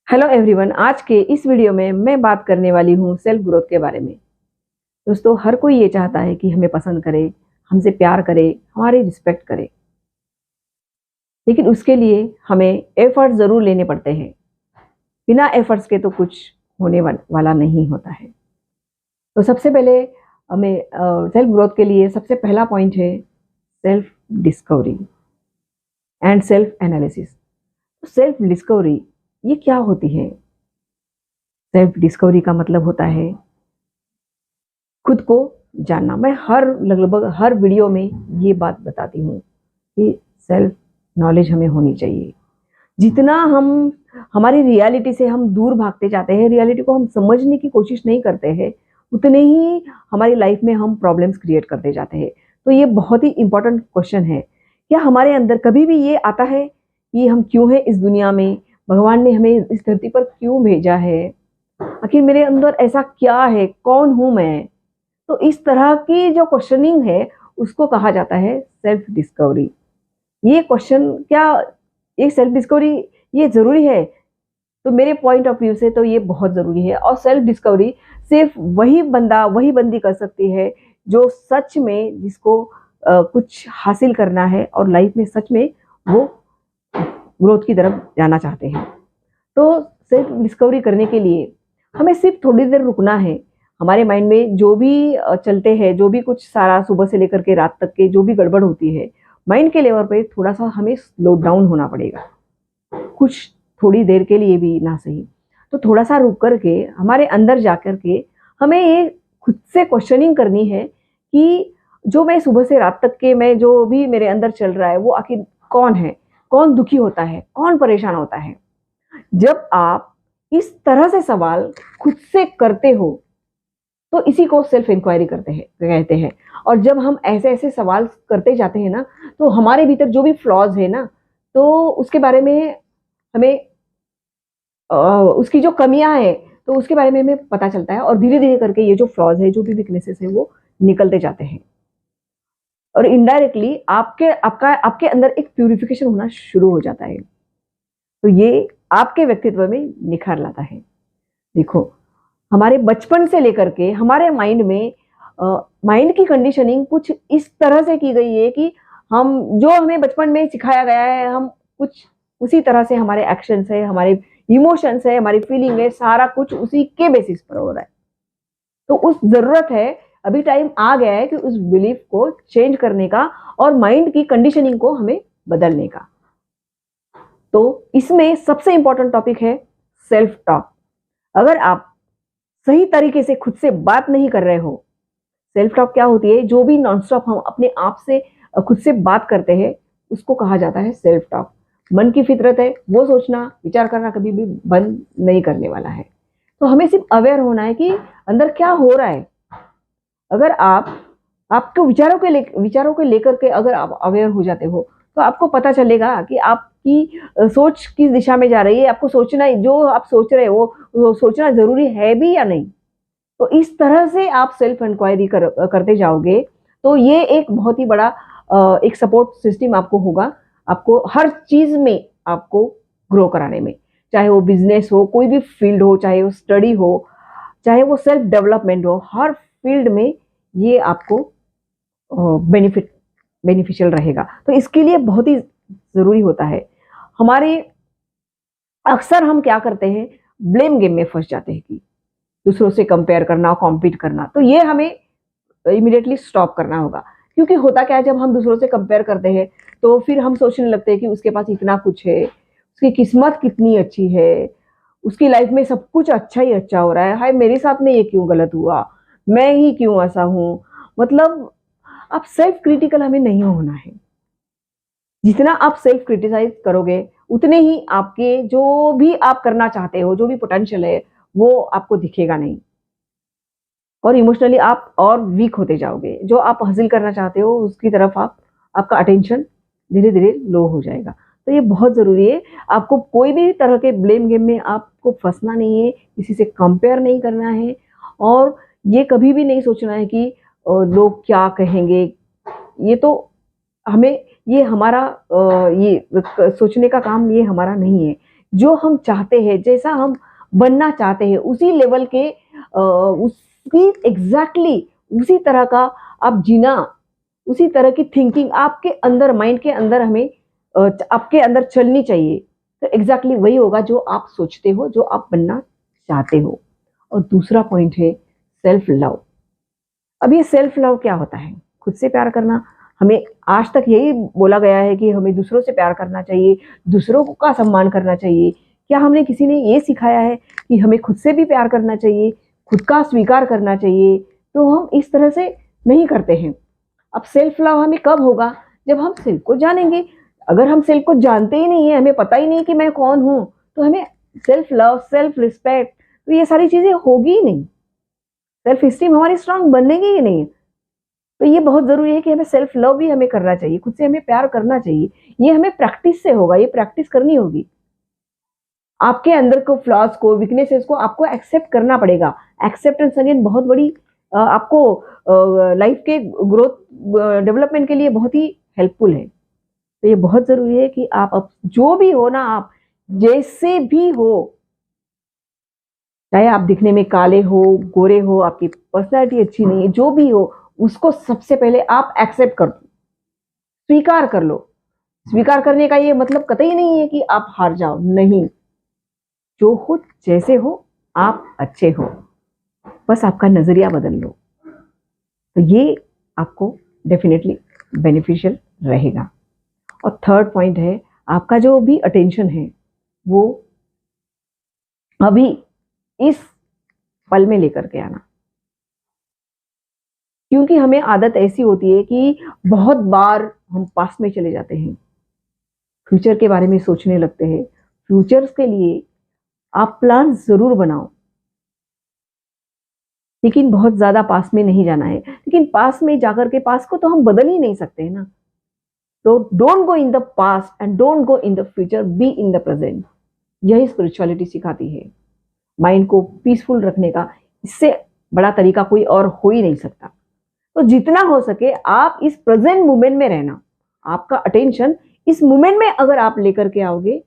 Hello everyone, आज के इस वीडियो में मैं बात करने वाली हूँ सेल्फ ग्रोथ के बारे में। दोस्तों, हर कोई ये चाहता है कि हमें पसंद करे, हमसे प्यार करे, हमारी रिस्पेक्ट करे, लेकिन उसके लिए हमें एफर्ट ज़रूर लेने पड़ते हैं। बिना एफर्ट्स के तो कुछ होने वाला नहीं होता है। तो सबसे पहले हमें सेल्फ ग्रोथ के लिए सबसे पहला पॉइंट है self discovery and self analysis. Self discovery ये क्या होती है? सेल्फ डिस्कवरी का मतलब होता है खुद को जानना। मैं लगभग हर वीडियो में ये बात बताती हूँ कि सेल्फ नॉलेज हमें होनी चाहिए। जितना हम हमारी रियलिटी से हम दूर भागते जाते हैं, रियलिटी को हम समझने की कोशिश नहीं करते हैं, उतने ही हमारी लाइफ में हम प्रॉब्लम्स क्रिएट करते जाते हैं। तो ये बहुत ही इंपॉर्टेंट क्वेश्चन है। क्या हमारे अंदर कभी भी ये आता है कि हम क्यों हैं इस दुनिया में, भगवान ने हमें इस धरती पर क्यों भेजा है, आखिर मेरे अंदर ऐसा क्या है, कौन हूं मैं? तो इस तरह की जो क्वेश्चनिंग है उसको कहा जाता है सेल्फ डिस्कवरी। ये क्वेश्चन क्या, ये सेल्फ डिस्कवरी ये जरूरी है? तो मेरे पॉइंट ऑफ व्यू से तो ये बहुत जरूरी है। और सेल्फ डिस्कवरी सिर्फ वही बंदा वही बंदी कर सकती है जो सच में, जिसको कुछ हासिल करना है और लाइफ में सच में वो ग्रोथ की तरफ जाना चाहते हैं। तो सेल्फ डिस्कवरी करने के लिए हमें सिर्फ थोड़ी देर रुकना है। हमारे माइंड में जो भी चलते हैं, जो भी कुछ सारा सुबह से लेकर के रात तक के जो भी गड़बड़ होती है, माइंड के लेवल पे थोड़ा सा हमें स्लो डाउन होना पड़ेगा। कुछ थोड़ी देर के लिए भी ना सही, तो थोड़ा सा रुक करके हमारे अंदर जा कर के हमें ये खुद से क्वेश्चनिंग करनी है कि जो मैं सुबह से रात तक के मैं जो भी मेरे अंदर चल रहा है वो आखिर कौन है, कौन दुखी होता है, कौन परेशान होता है। जब आप इस तरह से सवाल खुद से करते हो तो इसी को सेल्फ इंक्वायरी कहते हैं। और जब हम ऐसे ऐसे सवाल करते जाते हैं ना, तो हमारे भीतर जो भी फ्लॉज है ना, तो उसके बारे में हमें उसकी जो कमियां हैं तो उसके बारे में हमें पता चलता है। और धीरे धीरे करके ये जो फ्लॉज है, जो भी वीकनेसेस है, वो निकलते जाते हैं। और इनडायरेक्टली आपके अंदर एक प्यूरिफिकेशन होना शुरू हो जाता है। तो ये आपके व्यक्तित्व में निखार लाता है। देखो, हमारे बचपन से लेकर के हमारे माइंड में माइंड की कंडीशनिंग कुछ इस तरह से की गई है कि हम जो हमें बचपन में सिखाया गया है, हम कुछ उसी तरह से हमारे एक्शंस है, हमारे इमोशंस है, हमारी फीलिंग है, सारा कुछ उसी के बेसिस पर हो रहा है। तो उस जरूरत है, अभी टाइम आ गया है कि उस बिलीफ को चेंज करने का और माइंड की कंडीशनिंग को हमें बदलने का। तो इसमें सबसे इंपॉर्टेंट टॉपिक है सेल्फ टॉक। अगर आप सही तरीके से खुद से बात नहीं कर रहे हो, सेल्फ टॉक क्या होती है, जो भी नॉनस्टॉप हम अपने आप से खुद से बात करते हैं उसको कहा जाता है सेल्फ टॉक। मन की फितरत है, वो सोचना विचार करना कभी भी बंद नहीं करने वाला है। तो हमें सिर्फ अवेयर होना है कि अंदर क्या हो रहा है। अगर आप आपके विचारों को लेकर के अगर आप अवेयर हो जाते हो तो आपको पता चलेगा कि आपकी सोच किस दिशा में जा रही है। आपको सोचना, जो आप सोच रहे हो वो सोचना जरूरी है भी या नहीं। तो इस तरह से आप सेल्फ इंक्वायरी करते जाओगे तो ये एक बहुत ही बड़ा एक सपोर्ट सिस्टम आपको होगा, आपको हर चीज में आपको ग्रो कराने में। चाहे वो बिजनेस हो, कोई भी फील्ड हो, चाहे वो स्टडी हो, चाहे वो सेल्फ डेवलपमेंट हो, हर फील्ड में ये आपको बेनिफिशियल रहेगा। तो इसके लिए बहुत ही जरूरी होता है। हमारे अक्सर हम क्या करते हैं, ब्लेम गेम में फंस जाते हैं कि दूसरों से कंपेयर करना, कॉम्पीट करना। तो ये हमें इमीडिएटली स्टॉप करना होगा। क्योंकि होता क्या है, जब हम दूसरों से कंपेयर करते हैं तो फिर हम सोचने लगते हैं कि उसके पास इतना कुछ है, उसकी किस्मत कितनी अच्छी है, उसकी लाइफ में सब कुछ अच्छा ही अच्छा हो रहा है, हाय मेरे साथ में ये क्यों गलत हुआ, मैं ही क्यों ऐसा हूं। मतलब आप सेल्फ क्रिटिकल हमें नहीं होना है। जितना आप सेल्फ क्रिटिसाइज करोगे उतने ही आपके जो भी आप करना चाहते हो, जो भी पोटेंशियल है, वो आपको दिखेगा नहीं। और इमोशनली आप और वीक होते जाओगे। जो आप हासिल करना चाहते हो उसकी तरफ आपका अटेंशन धीरे धीरे लो हो जाएगा। तो ये बहुत ज़रूरी है। आपको कोई भी तरह के ब्लेम गेम में आपको फंसना नहीं है, किसी से कंपेयर नहीं करना है। और ये कभी भी नहीं सोचना है कि लोग क्या कहेंगे। ये तो हमें, ये हमारा ये सोचने का काम ये हमारा नहीं है। जो हम चाहते हैं, जैसा हम बनना चाहते हैं, उसी लेवल के उसकी एग्जैक्टली उसी तरह का आप जीना, उसी तरह की थिंकिंग आपके अंदर, माइंड के अंदर हमें आपके अंदर चलनी चाहिए। तो एग्जैक्टली वही होगा जो आप सोचते हो, जो आप बनना चाहते हो। और दूसरा पॉइंट है सेल्फ लव। अब ये सेल्फ लव क्या होता है? खुद से प्यार करना। हमें आज तक यही बोला गया है कि हमें दूसरों से प्यार करना चाहिए, दूसरों का सम्मान करना चाहिए। क्या हमने किसी ने ये सिखाया है कि हमें खुद से भी प्यार करना चाहिए, खुद का स्वीकार करना चाहिए? तो हम इस तरह से नहीं करते हैं। अब सेल्फ लव हमें कब होगा? जब हम सेल्फ को जानेंगे। अगर हम सेल्फ को जानते ही नहीं है, हमें पता ही नहीं कि मैं कौन हूँ, तो हमें सेल्फ लव, सेल्फ रिस्पेक्ट, तो ये सारी चीजें होगी ही नहीं। सेल्फ स्टीम हमारी स्ट्रांग बनेगी ही नहीं। तो ये बहुत जरूरी है कि हमें सेल्फ लव भी हमें करना चाहिए, खुद से हमें प्यार करना चाहिए। ये हमें प्रैक्टिस से होगा, ये प्रैक्टिस करनी होगी। आपके अंदर को फ्लॉज को, वीकनेसेस को आपको एक्सेप्ट करना पड़ेगा। एक्सेप्टेंस अगेन बहुत बड़ी आपको लाइफ के ग्रोथ डेवलपमेंट के लिए बहुत ही हेल्पफुल है। तो ये बहुत जरूरी है कि आप जो भी हो ना, आप जैसे भी हो, चाहे आप दिखने में काले हो, गोरे हो, आपकी पर्सनैलिटी अच्छी नहीं है, जो भी हो, उसको सबसे पहले आप एक्सेप्ट कर लो, स्वीकार कर लो। स्वीकार करने का ये मतलब कतई नहीं है कि आप हार जाओ, नहीं। जो हो, जैसे हो, आप अच्छे हो, बस आपका नजरिया बदल लो, तो ये आपको डेफिनेटली बेनिफिशियल रहेगा। और थर्ड पॉइंट है, आपका जो भी अटेंशन है वो अभी इस पल में लेकर के आना। क्योंकि हमें आदत ऐसी होती है कि बहुत बार हम पास्ट में चले जाते हैं, फ्यूचर के बारे में सोचने लगते हैं। फ्यूचर्स के लिए आप प्लान जरूर बनाओ, लेकिन बहुत ज्यादा पास में नहीं जाना है। लेकिन पास में जाकर के पास को तो हम बदल ही नहीं सकते हैं ना। तो don't go in the past and don't go in the future, be in the present. यही स्पिरिचुअलिटी सिखाती है। माइंड को पीसफुल रखने का इससे बड़ा तरीका कोई और हो ही नहीं सकता। तो जितना हो सके आप इस प्रेजेंट मोमेंट में रहना। आपका अटेंशन इस मोमेंट में अगर आप लेकर के आओगे,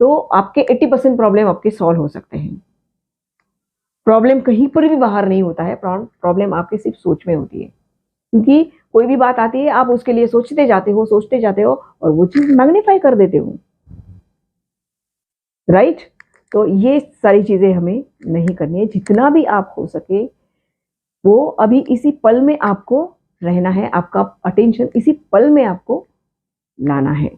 तो आपके 80% प्रॉब्लम आपके सॉल्व हो सकते हैं। प्रॉब्लम कहीं पर भी बाहर नहीं होता है, प्रॉब्लम आपके सिर्फ सोच में होती है। क्योंकि कोई भी बात आती है, आप उसके लिए सोचते जाते हो, सोचते जाते हो, और वो चीज मैग्नीफाई कर देते हो, राइट? तो ये सारी चीजें हमें नहीं करनी है। जितना भी आप हो सके वो अभी इसी पल में आपको रहना है, आपका अटेंशन इसी पल में आपको लाना है।